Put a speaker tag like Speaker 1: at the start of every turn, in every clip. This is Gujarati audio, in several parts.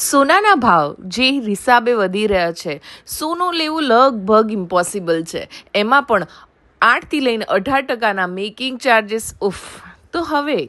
Speaker 1: સોનાના ભાવ જે હિસાબે વધી રહ્યા છે, સોનું લેવું લગભગ ઇમ્પોસિબલ છે. એમાં પણ 8થી લઈને 18% મેકિંગ ચાર્જીસ. તો હવે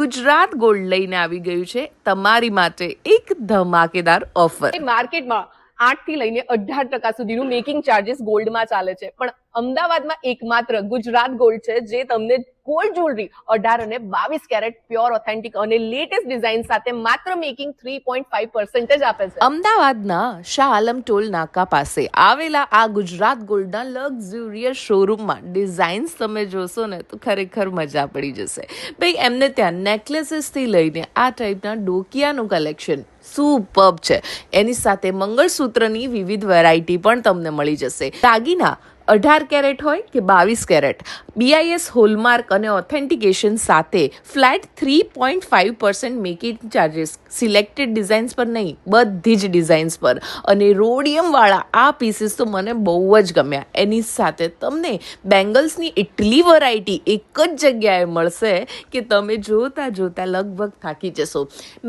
Speaker 1: ગુજરાત ગોલ્ડ લઈને આવી ગયું છે તમારી માટે એક ધમાકેદાર ઓફર.
Speaker 2: માર્કેટમાં 8 થી લઈને 18% સુધીનું મેકિંગ ચાર્જીસ ગોલ્ડમાં ચાલે છે, પણ અમદાવાદમાં એકમાત્ર ગુજરાત ગોલ્ડ છે જે તમને ગોલ્ડ જ્વેલરી 18 અને 22 કેરેટ પ્યોર ઓથેન્ટિક અને લેટેસ્ટ ડિઝાઇન સાથે માત્ર મેકિંગ 3.5% જ આપે છે.
Speaker 1: અમદાવાદના શાહ આલમ ટોલ નાકા પાસે આવેલા આ ગુજરાત ગોલ્ડના લક્ઝુરિયસ શોરૂમમાં ડિઝાઇન્સ તમે જોશો ને તો ખરેખર મજા પડી જશે. ભાઈ, એમને ત્યાં નેકલેસીસથી લઈને આ ટાઈપના ડોકિયાનું કલેક્શન સુપર્બ છે. એની સાથે મંગળસૂત્રની વિવિધ વેરાયટી પણ તમને મળી જશે. દાગીના 18 કેરેટ હોય કે 22 કેરેટ, BIS હોલમાર્ક અને ઓથેન્ટિકેશન સાથે flat 3.5% making charges selected designs પર નહીં, બધી જ ડિઝાઇન્સ પર. અને રોડિયમવાળા આ પીસીસ તો મને બહુ જ ગમ્યા. એની સાથે તમને બેંગલ્સની એટલી વેરાયટી એક જ જગ્યાએ મળશે કે તમે જોતા જોતા લગભગ થાકી જશો.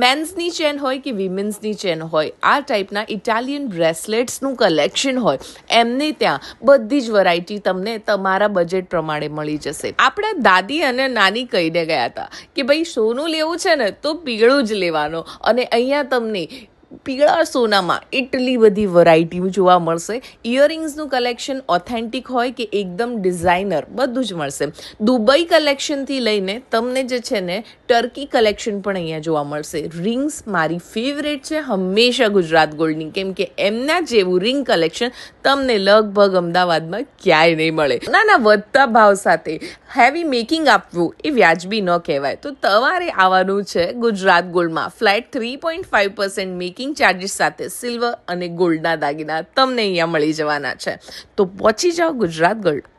Speaker 1: મેન્સની ચેન હોય કે વિમેન્સની ચેન હોય, આ ટાઈપના ઇટાલિયન બ્રેસલેટ્સનું કલેક્શન હોય, એમને ત્યાં બધી જ વેરાયટી તમને તમારા બજેટ પ્રમાણે મળી જશે. આપણા દાદી અને નાની કહીને ગયા હતા કે ભાઈ સોનું લેવું છે ને તો પીળું જ લેવાનો, અને અહીંયા તમને પીળા સોનામાં એટલી બધી વેરાયટી જોવા મળશે. ઇયરિંગ્સનું કલેક્શન ઓથેન્ટિક હોય કે એકદમ ડિઝાઇનર, બધું જ મળશે. દુબઈ કલેક્શનથી લઈને તમને જે છે ને ટર્કી કલેક્શન પણ અહીંયા જોવા મળશે. રિંગ્સ મારી ફેવરેટ છે હંમેશા ગુજરાત ગોલ્ડની, કેમ કે એમના જેવું રિંગ કલેક્શન તમને લગભગ અમદાવાદમાં ક્યાંય નહીં મળે. નાના વધતા ભાવ સાથે હેવી મેકિંગ આપવું એ વ્યાજબી ન કહેવાય. તો તમારે આવવાનું છે ગુજરાત ગોલ્ડમાં. ફ્લેટ 3.5% મેકિંગ ચાર્જીસ સાથે સિલ્વર અને ગોલ્ડના દાગીના તમને અહીંયા મળી જવાના છે. તો પહોંચી જાઓ ગુજરાત ગોલ્ડ.